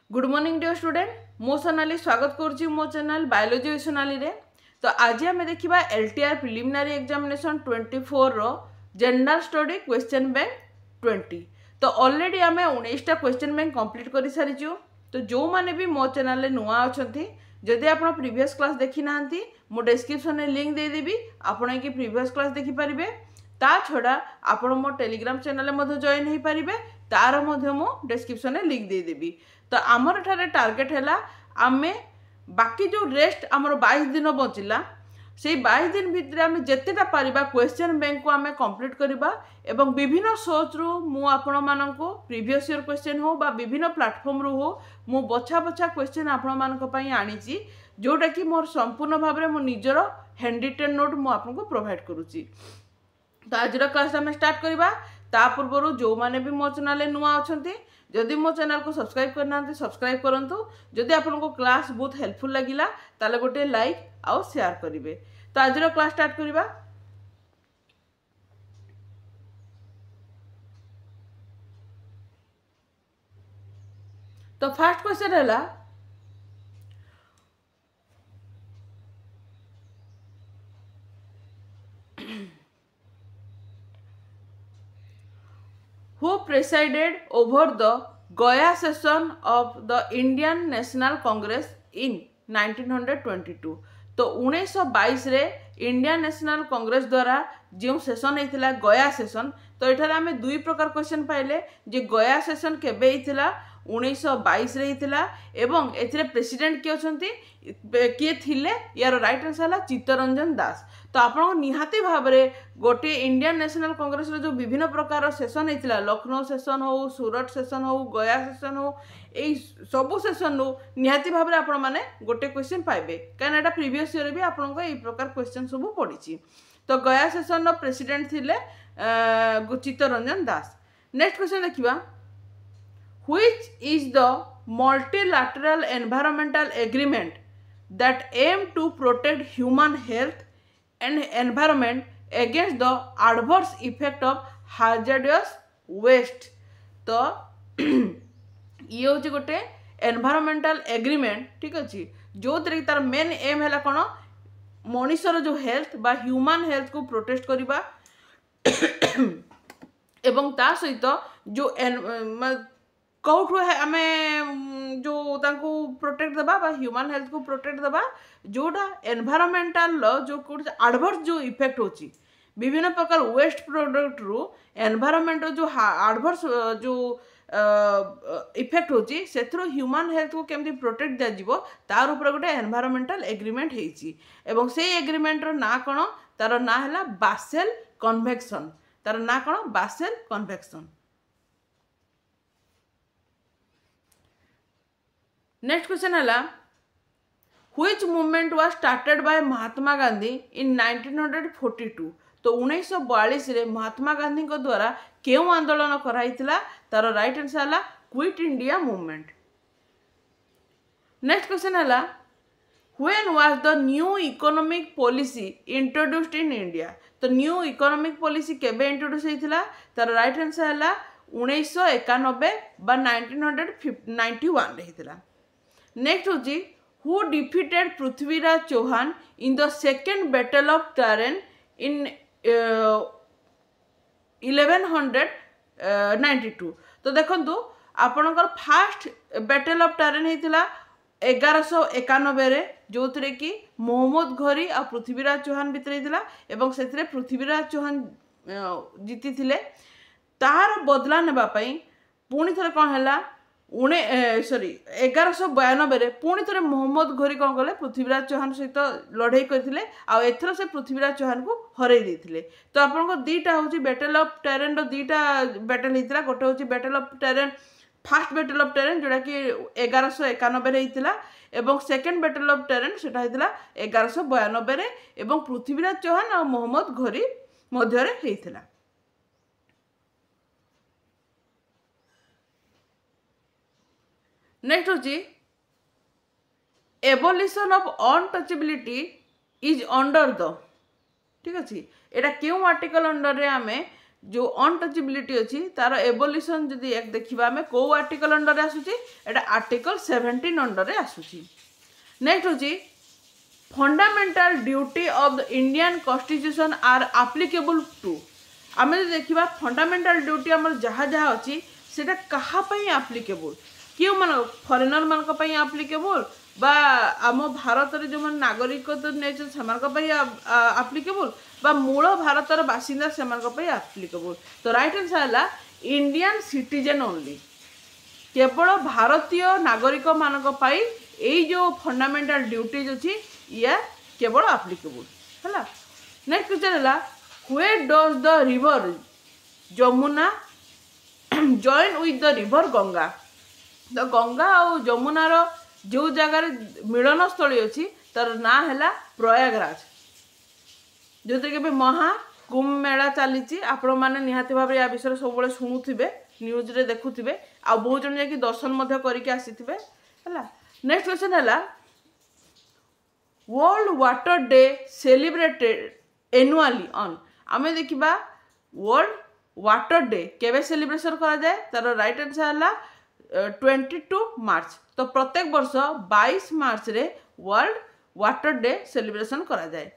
Good morning dear student मो सोनाली स्वागत करुच्ची मो चैनल बायोलॉजी सोनाली रे। तो आज आम देखा एलटीआर प्रिलिमिनारी एग्जामिनेशन 24 रो जनरल स्टडी क्वेश्चन बैंक 20। तो ऑलरेडी आम 19टा क्वेश्चन बैंक कंप्लीट कर सारीचु। तो जो मैंने भी मो चैनल नुआ अच्छा जदि आप प्रीवियस क्लास देखी ना मो डिस्क्रिप्शन में लिंक देदेवी आपण कि प्रीवियस क्लास देखिपारे। ता छड़ा आपण मो टेलीग्राम चैनल में जॉइन हो पारे तार मो डिस्क्रिप्शन में लिंक देदेवी। तो आमर ठारे टार्गेट है आमे बाकी जो रेस्ट आमर 22 दिन बचिला से 22 दिन भितर आम जितेटा पारिबा क्वेश्चन बैंक को आम कंप्लीट करवा एवं विभिन्न सोर्स रु मु आपण मानक प्रीवियस ईयर क्वेश्चन हो बा विभिन्न प्लेटफॉर्म रु हो मु बछा बछा क्वेश्चन आपण मानक पई आनीची जोटा कि मोर संपूर्ण भाव में मो निजर हैंड रिटन नोट मु आपको प्रोवाइड करूची। तो आज क्लास आम स्टार्ट करवा ता पूर्व जो मैंने भी मो चैनल नुआ अच्छा जदि मो चैनल को सब्सक्राइब करना सब्सक्राइब करूँ। जदि आपको क्लास बहुत हेल्पफुल लगिला ताले गोटे लाइक आउ शेयर करेंगे। तो आज क्लास स्टार्ट करवा। तो फर्स्ट क्वेश्चन है who presided over the Goa session of the Indian National Congress in 1922। तो 1922 रे इंडियन नेशनल कांग्रेस द्वारा जो सेशन होता गया सेशन। तो ये आम दुई प्रकार क्वेश्चन पाइले जे गया सेशन केबे होता 1922 रे होता एवं एथिरे प्रेसिडेंट किए अछंती किए थिले यार राइट आंसर है चित्तरंजन दास। तो आप निहाती भाव में गोटे इंडियन नेशनल कांग्रेस जो विभिन्न प्रकार सेशन होता लखनऊ सेशन हो सूरत सेशन हो गया सेशन हो यही सबू सेशन रु निहाती भाव में आपण मैंने गोटे क्वेश्चन पाइबे कहीं प्रीवियस ईयर भी आपको यही प्रकार क्वेश्चन सब पड़ी। तो गया सेशन प्रेसिडेंट थिले चित्तरंजन दास। नेक्स्ट क्वेश्चन देखिबा which is the multilateral environmental agreement that aim to protect human health and environment against the adverse effect of hazardous waste. तो ये हूँ गोटे एनवायरमेंटल एग्रीमेंट ठीक अच्छे जो तार मेन एम है कौन मनुष्यर जो हेल्थ बा ह्यूमन हेल्थ को प्रोटेक्ट करवा एवं ता सहित जो कौटू आम जो तांको प्रोटेक्ट देबा बा ह्यूमन हेल्थ को प्रोटेक्ट देबा जोटा एनवायरमेंटल जो एडवर्स जो इफेक्ट होची विभिन्न प्रकार वेस्ट प्रोडक्ट रु एनवायरमेंट जो एडवर्स जो इफेक्ट होची सेथरो ह्यूमन हेल्थ को केमती प्रोटेक्ट दिया जिवो तार ऊपर गोटे एनवायरमेंटल एग्रीमेंट हेची एवं से एग्रीमेंट रो ना कोन तार ना हला बासेल कन्वेंशन। तार ना कोन बासेल कन्वेंशन। नेक्स्ट क्वेश्चन है which movement was started by Mahatma Gandhi in 1942। तो 1942 रे महात्मा गांधी को द्वारा क्यों आंदोलन कराइतिला तार राइट आंसर है quit India movement. Next question है when was the new economic policy introduced in India. तो न्यू इकोनॉमिक पॉलिसी केबे इंट्रोड्यूस होइतिला तार राइट आंसर है 1991 बा 1991 रे होइतिला। नेक्स्ट होची who defeated Prithviraj Chauhan in the second battle of Tarain in 1192। तो देखो आपणकर फास्ट बैटल ऑफ टैरेन होता 1191 रे जो थे कि मोहम्मद घोरी और पृथ्वीराज चौहान भितर होता एवं से पृथ्वीराज चौहान जीति थिले तार बदला नेबापई पुणी थे कौन है 1192 पुणी थे मोहम्मद घोरी कौन कले पृथ्वीराज चौहान सहित लड़ाई करते एथर से पृथ्वीराज चौहान को हरई देते। तो आपको दीटा हूँ बैटल ऑफ टैरेन दीटा बैटल होता गोटे हूँ battle of terrain fast battle of terrain जोटा कि 1191 होता एवं सेकेंड बैटल ऑफ टैरेन सेटा होता 1192 एवं पृथ्वीराज चौहान और मोहम्मद घोरी मध्य होता। नेक्स्ट होची abolition of untouchability is under the ठीक अच्छे यहाँ क्यों आर्टिकल अंडर रे आमे जो अनटचेबिलिटी अच्छी तार एबोल्यूशन जदि एक देखा आम कौ आर्टिकल अंडर आसूची एटा आर्टिकल 17 अंडर आसूची। नेक्स्ट होची fundamental duty of the Indian constitution are applicable to. आम देखा फंडामेंटल ड्यूटी आम जहाँ जहाँ अच्छी से कहाँपाई एप्लीकेबल क्यों मान फरेनर मान एप्लीकेबल बा आम भारत जो मन नागरिक नहीं एप्लीकेबल बा मूल भारतर बासिंदा से एप्लीकेबल। तो राइट आंसर है इंडियन सिटीजन ओनली केवल भारतीय नागरिक मानक यही जो फंडामेंटल ड्यूटीज अच्छी या केवल एप्लीकेबल है। नेक्स्ट क्वेश्चन है where does the river Jamuna join with the river Ganga. तो गंगा और जमुनार जो जगार मिलन स्थली अच्छी तार ना है प्रयागराज जो कि महाकुंभ मेला चली आपण मैंने निहाती भाव या विषय सब शुणुवे न्यूज रे देखुवे आ बहुत जन जाकि दर्शन करके आसीथिबे है। नेक्स्ट क्वेश्चन है world water day celebrated annually on. आम देखा वर्ल्ड वाटर डे केवे सेलिब्रेशन करा जाए तार राइट आंसर है 22 मार्च। तो प्रत्येक वर्ष 22 मार्च रे वर्ल्ड वाटर डे सेलिब्रेशन करा जाए।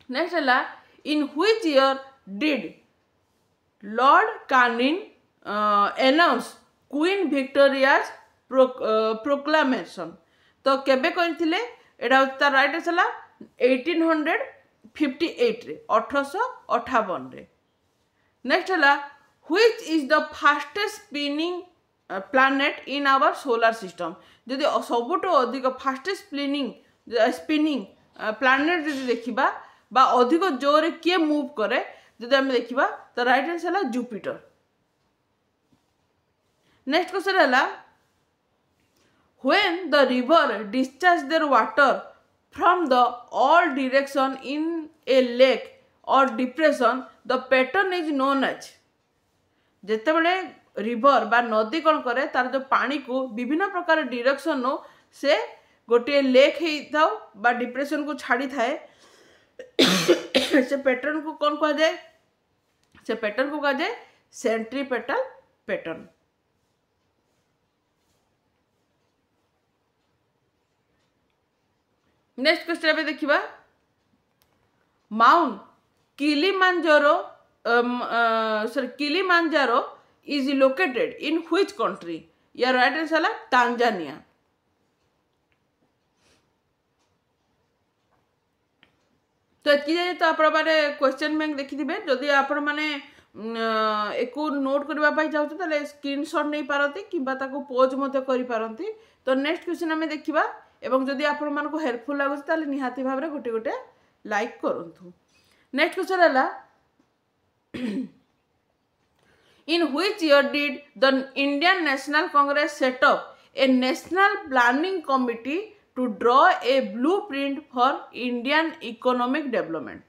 नेक्स्ट है in which year did Lord cunning announce queen Victoria's proclamation. तो केबे करथिले एटा तार राइट आंसर 1858 रे 1858 रे। नेक्स्ट है which is the fastest spinning planet in our solar system. जदि सबुठ अधिक फास्टेस्ट स्पिनिंग प्लैनेट जदि देखिबा बा अधिक जोरे किए मूव करे जदि आम देखिबा तो राइट आंसर है जुपिटर। नेक्स्ट क्वेश्चन है when the river discharge there water from the all direction in a lake or depression the pattern is known as. जेते बड़े रिवर बा नदी कौन करे तार जो पानी को विभिन्न प्रकार डायरेक्शन नो से गोटे लेक हो बा डिप्रेशन को छाड़ी थाए से पैटर्न को कौन कह जाए से पैटर्न को कह जाए सेंट्रीपेटल पैटर्न। नेक्स्ट क्वेश्चन पे देखिबा mount Kilimanjaro Kilimanjaro is located in which country। या राइट आंसर है तांजानिया। तो एतकी जाए तो आपण माने क्वेश्चन बैंक देखिथिबे जदि आपण माने एको नोट करबा पाई चाहते ताले स्क्रीनशॉट नहीं पारती किबा ताको पोज मते करि पारंती। तो नेक्स्ट क्वेश्चन हमें देखिबा एवं जदि आपण मानको हेल्पफुल लागुछ ताले निहाती भाबरे गोटे गोटे लाइक करंतु। नेक्स्ट क्वेश्चन है in which year did the Indian National Congress set up a national planning committee to draw a blueprint for Indian economic development।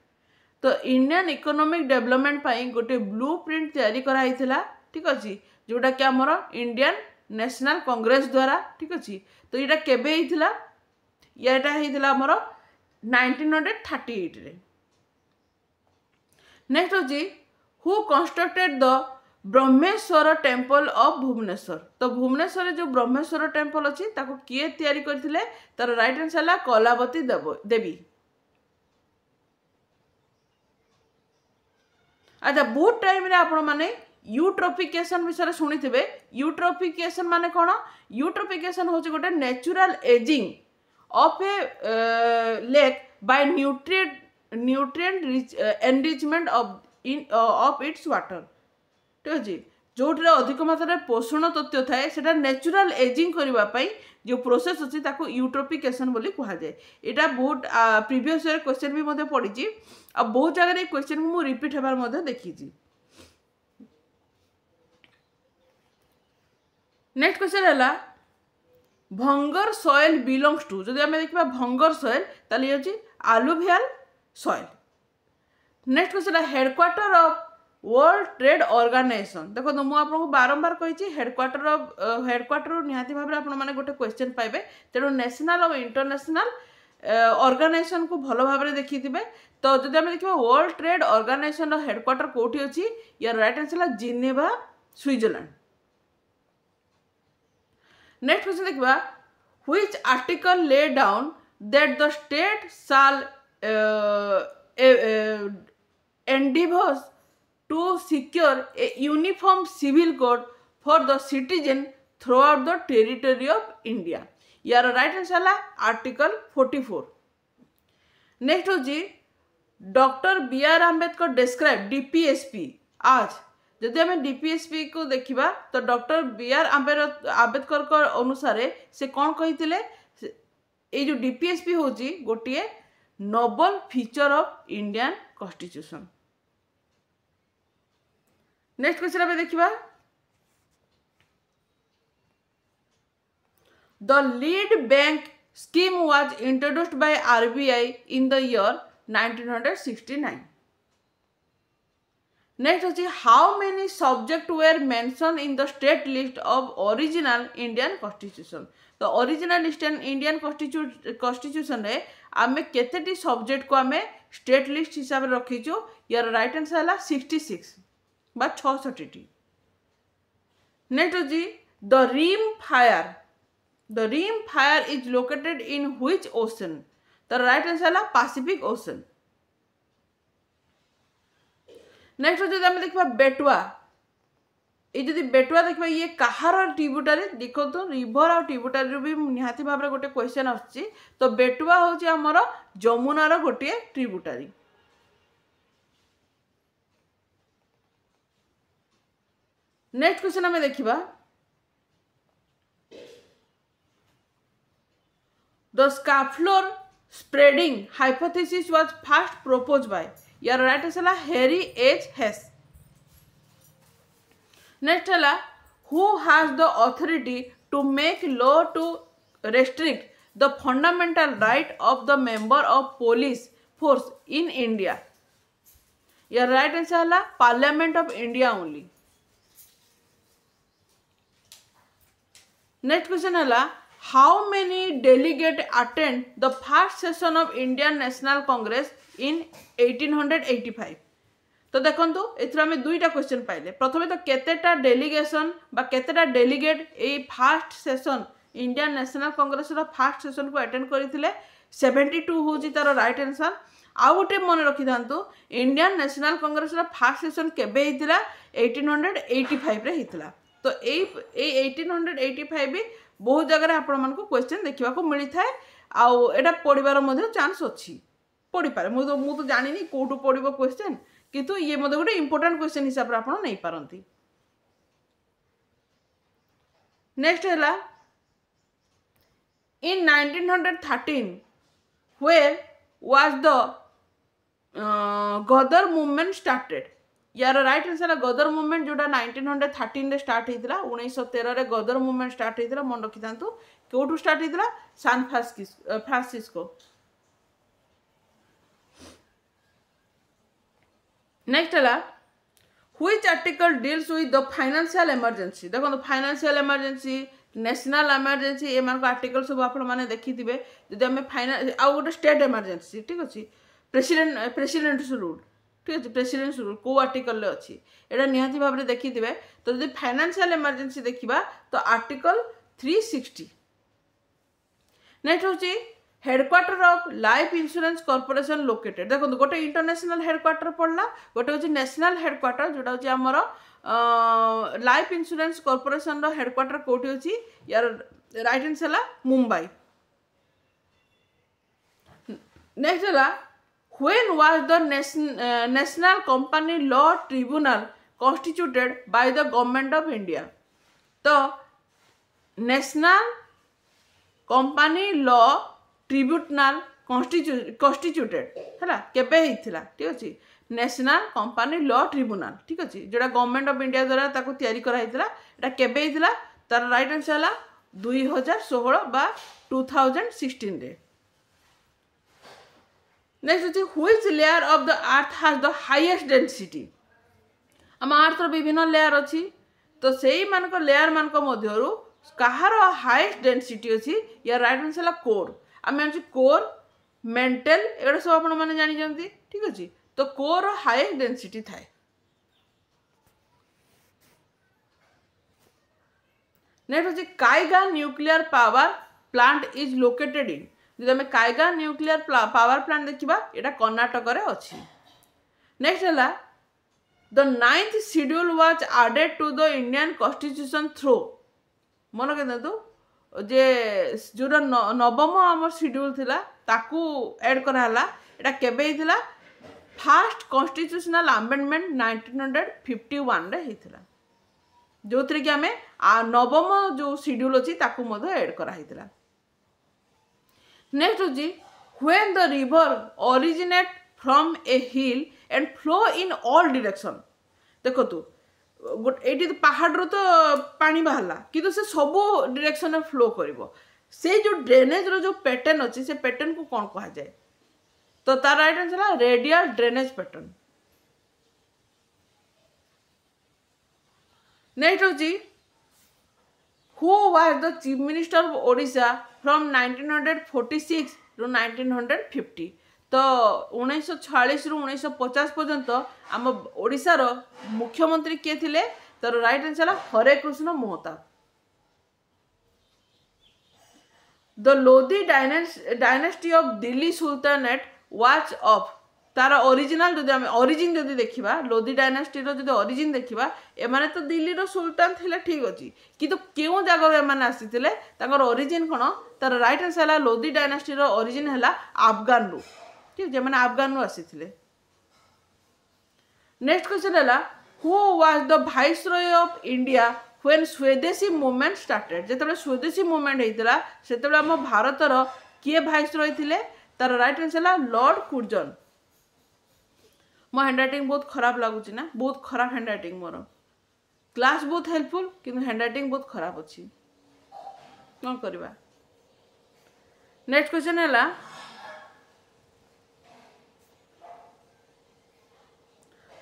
तो इंडियन इकोनॉमिक डेवलपमेंट पाई गोटे ब्लूप्रिंट तैयारी करा हिथिला ठीक अछि जोटा कि हमर इंडियन नेशनल कांग्रेस द्वारा ठीक अछि। तो एटा केबे हिथिला या एटा हिथिला हमर 1938 रे। नेक्स्ट अछि who constructed the Brahmeshwar temple of Bhubaneswar. तो भुवनेश्वर जो ब्रह्मेश्वर टेम्पल अच्छी ताको किए तैयारी करथिले तार राइट आंसर है कलावती देवी। अच्छा बहुत टाइम रे आपण माने यूट्रोफिकेशन विषय शुणी थे। यूट्रोफिकेशन माने कौन यूट्रोफिकेशन हूँ गोटे natural ageing of A lake bye nutrient enrichment of its water ठीक अच्छे जो अधिक मात्रा पोषण तथ्य थाए से नेचुरल एजिंग करने जो प्रोसेस अच्छी यूट्रोफिकेशन बोली कह जाए। यहाँ बहुत प्रीवियस ईयर क्वेश्चन भी पड़ी आ बहुत जगह क्वेश्चन को रिपीट होबार देखी। नेक्स्ट क्वेश्चन है भंगर सॉइल बिलोंग्स टू। जब आम देखा भंगर सॉइल ताली ये आलुवियल सॉइल। नेक्स्ट क्वेश्चन है headquarter of World Trade Organization. देखो तो मुझे बारंबार कही हेडक्वार्टर निहाती भाव में आपने गोटे क्वेश्चन पाइबे तेणु नेशनल और इंटरनेशनल ऑर्गेनाइजेशन को भल भाव में देखी थे। तो जब आम देखा वर्ल्ड ट्रेड ऑर्गेनाइजेशन हेडक्वार्टर कौटी अच्छी, यार राइट आंसर है जिनेवा स्विट्जरलैंड। नेक्स्ट क्वेश्चन देखा which article lay down that the state shall endeavors to secure a uniform civil code for the citizen throughout the territory of India। यार right answer है article 44। Next होची doctor B R Ambedkar describe DPSP आज। जदि आम DPSP को देखा तो doctor B R Ambedkar अनुसार से कौन कही ये जो डीपीएसपी होची गोटे noble feature of Indian constitution. Next question आम देखा the lead bank scheme was introduced by RBI in the year 1969। Next is how many subjects were mentioned in the state list of original Indian Constitution। तो original Indian Constitution रे आमे केतेटी subject को आमे state list हिसाब रे रखीचु। यार right answer है 66 बा 66। नेक्स्ट होची the rim fire. The rim fire is located in which ocean? The right answer है Pacific Ocean। नेक्स्ट जो आम देखा बेटुआ। ये जो बेटुआ देखा ये कहार ट्रिब्यूटारी देखो तो रिवर और ट्रिब्यूटारी भी निहाती भाव गोटे क्वेश्चन आसुची। तो बेटुआ हूँ आमर जमुनार गोटे ट्रिब्यूटारी। नेक्स्ट क्वेश्चन आम देखा The scapholar spreading hypothesis was first proposed by। यार राइट आंसर है हैरी एच हेस। नेक्स्ट है who has the authority to make law to restrict the fundamental right of the member of police force in India। यार right answer है parliament of India only. Next question है how many delegates attend the first session of Indian National Congress in 1885। तो देखो एथरा में दुईटा question पाइले। प्रथमे तो केतेटा डेलीगेशन बा केतेटा डेलीगेट ए first session Indian National Congress रो फर्स्ट सेशन को अटेंड करथिले 72 होची तार राइट आंसर। आ गोटे मन रखि थांतु इंडियन नेशनल कांग्रेस रो फर्स्ट सेशन केबे हितला 1885 रे हितला। तो ए 1885 भी बहुत जगह आपण को क्वेश्चन देखा मिली थाए। आउ पढ़ार चांस अच्छी पढ़ी पारे मु तो जानी कौटू पढ़ो क्वेश्चन किंतु ये गोटे इंपोर्टेंट क्वेश्चन हिसाब से आपड़ नहीं पारती। नेक्स्ट है in 1913 where was the Ghadar movement started. यार राइट आंसर है गदर मूवमेंट जोटा 1913 रे स्टार्ट होता 1913 रे गदर मूवमेंट स्टार्ट होता मन रखी था कौटू स्टार्ट होता सान फ्रांसिस्को। नेक्स्ट है which article deals with the financial emergency. देखो फाइनेंशियल इमरजेंसी नेशनल इमरजेंसी एम आर्टिकल सब आप देखी थे। जब आम फाइनेंस आउ गोटे स्टेट इमरजेंसी ठीक अच्छे प्रेसिडेंट रूल ठीक अच्छे प्रेसिडेंट रूल को आर्टिकल अच्छी एटा निहाती भाव में देखी थे। तो जब फाइनेंशियल इमरजेंसी देखा तो आर्टिकल 360। नेक्स्ट हूँ headquarter of life insurance corporation located. देखो गोटे इंटरनेशनल हेडक्वार्टर पड़ला गोटे हूँ नेशनल हेडक्वार्टर जोटा हूँ आमर लाइफ इंश्योरेंस कॉर्पोरेशन हेडक्वार्टर कौटी अच्छी। यार राइट आंसर है मुंबई। नेक्स्ट है when was the national company law tribunal constituted by the government of India। तो national company law tribunal constituted है केबे हिथिला ठीक अच्छे नेशनल कंपनी लॉ ट्रिब्यूनल ठीक अच्छे जोटा गवर्नमेंट ऑफ इंडिया द्वारा ताको तैयारी कराइथिला एटा केबे हिथिला तार राइट आंसर है 2016 बा 2016 रे। नेक्स्ट होची which layer of the earth has the highest density. आम अर्थ विभिन्न लेयर अच्छी तो सही मानक लेयर मानक मध्यरु कहार हाईएस्ट डेंसिटी अच्छी। या राइट आंसर है कोर। आम जानते कोर मेंटल एगुड़ा सब आपण मैंने जानी ठीक अच्छे। तो कोर हाई डेंसिटी थाए। नेक्स्ट अच्छे Kaiga nuclear power plant is located in. जो आम काइगा न्यूक्लियर पावर प्लांट देखा यहाँ कर्णाटक रे अच्छी। नेक्स्ट है the 9th schedule was added to the Indian constitution through. मन के जे जो नवम आम शेड्यूल थिला ताकू ऐड कराला। एटा केबे हिथिला फास्ट कॉन्स्टिट्यूशनल अमेंडमेंट 1951 रे हिथिला जो थी कि आम नवम जो शेड्यूल अच्छी ताकू मधे ऐड करा हिथिला। नेक्स्ट होची when the river originate from A hill and flow in all direction. देखो तू ये पहाड़ तो पानी बाहरला कि से सब डायरेक्शन में फ्लो करिवो। से जो ड्रेनेज रो जो पैटर्न अच्छी से पैटर्न को कौन कहा जाए? तो तार राइट आंसर है रेडियल ड्रेनेज पैटर्न। नेक्स्ट होची who was the chief minister of Odisha from 1946 to 1950। तो 1946 रु 1950 पर्यंत आम ओडिशार मुख्यमंत्री किए थिले? तर राइट आंसर है Hare Krishna Mahtab. The Lodi dynasty of Delhi sultanate was of. तार ओरिजिनल जो आम ओरिजिन जदि देखा लोधी डायनेस्टी जो ओरिजिन देखा एमाने तो दिल्ली रो सुल्तान थिले ठीक अच्छी किंतु क्यों जगह एमाने आसीथिले तांकर ओरिजिन कौन? तार राइट आंसर है लोधी डायनेस्टी रो ओरिजिन है अफगान रु ठीक है मैंने अफगान रु आसीथिले। नेक्स्ट क्वेश्चन है who was the viceroy of India when स्वदेशी मूवमेंट स्टार्टेड। जिते स्वदेशी मूवमेंट होता से आम भारतर किए वाइसरॉय थिले? तार राइट आंसर है लॉर्ड कुर्जन। मो हैंडराइटिंग बहुत खराब लगुच ना बहुत खराब हैंडराइटिंग मोर क्लास बहुत हेल्पफुल किंतु हैंडराइटिंग बहुत खराब अच्छी कौन करवा। नेक्स्ट क्वेश्चन है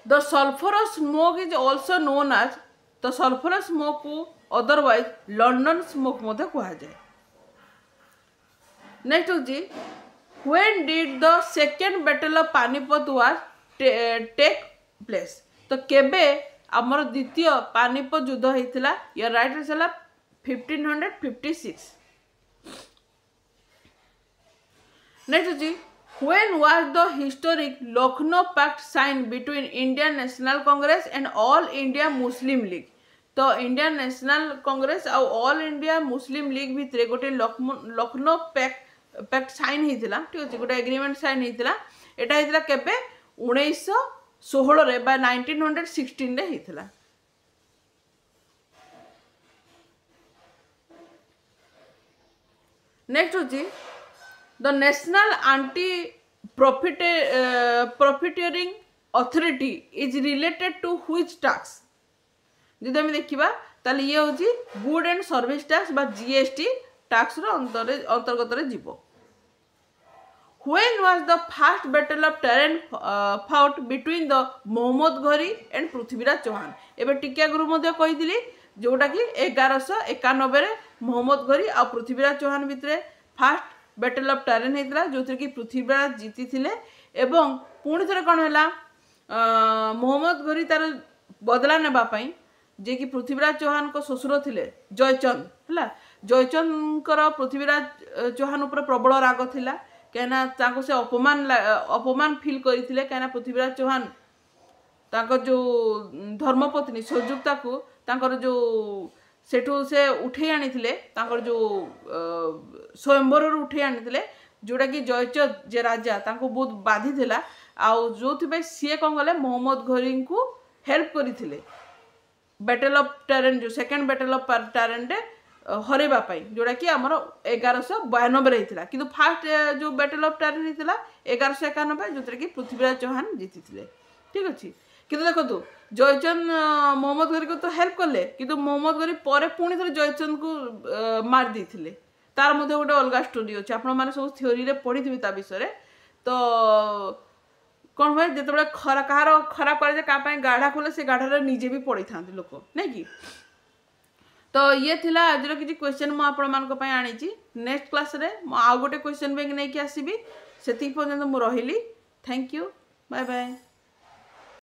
the sulphurous smoke is also known as. तो सल्फरस स्मोक को अदरवाइज लंडन स्मोक मध्य कहा जाए। नेक्स्ट होची when did the second battle of Panipat was take place. तो केबे आमर द्वितीय पानीपत युद्ध होता? यार राइट आंसर 1556। नेक्स्ट होची when was the historic Lucknow pact sign between Indian National Congress and All India Muslim League. तो इंडियन नेशनल कांग्रेस और ऑल इंडिया मुस्लिम लीग भितर गोटे लखनऊ पैक्ट साइन होता ठीक अच्छे गोटे एग्रीमेंट साइन होता। यहाँ होता केबे 1916 रे बा 1916 रे होता। नेक्स्ट होची the National Anti Profiteering Authority is related to which tax. जदि आम देखा ताले ये होची गुड एंड सर्विस टैक्स बा जीएसटी टैक्स रो अंतर्गत रे जीवो। When was the first battle of Taran fought between the Mohammad Ghori and Prithviraj Chauhan? एबे टिकिया गुरु मध्य कही जोटा कि 1191 रे मोहम्मद घोरी और पृथ्वीराज चौहान भितर फास्ट बैटल ऑफ टैरेन होता जो कि पृथ्वीराज जीति थिले। एवं पुणी थे कौन है मोहम्मद घोरी तार बदला नेबाई जे कि पृथ्वीराज चौहान को ससुर थिले जयचंद है। जयचंद पृथ्वीराज चौहान उपर प्रबल राग थिला कहीं से अपमान फिल करते कहीं पृथ्वीराज चौहान जो धर्मपत्नी संयुक्ता को जो सेठू से उठे आनी जो स्वयंवर उठे आनी जोटा कि जयचंद जे राजा बहुत बाधी थिला आउ जो सी कौन कले मोहम्मद घोरी को हेल्प करते बैटल ऑफ टैरेन जो सेकेंड बैटल ऑफ टैरेन रे हरैबा जोटा कि आमर 1192 होता कि फास्ट जो बैटल ऑफ टैरेन होता 1191 जो कि पृथ्वीराज चौहान जीति ठीक अच्छे। किंतु देखो जयचंद मोहम्मद घोरी को तो हेल्प कले कि मोहम्मद घोरी पर पुणी थे जयचंद को मार देते तार मध्य गोटे अलग स्टोरी अच्छे आपण मैंने सब थ्योरी पढ़ी थे ता विषय। तो कौन हुए जो कହାର खराब कर गाढ़ा खोले से गाढ़ा निजे भी पड़ी था लोक नहीं कि। तो ये थिला आज किसी क्वेश्चन मुझे आनी। नेक्स्ट क्लास रे आउ गोटे क्वेश्चन बैंक नहीं आसबि सेतिक पर्यंत मु रहिली। Thank you, bye bye.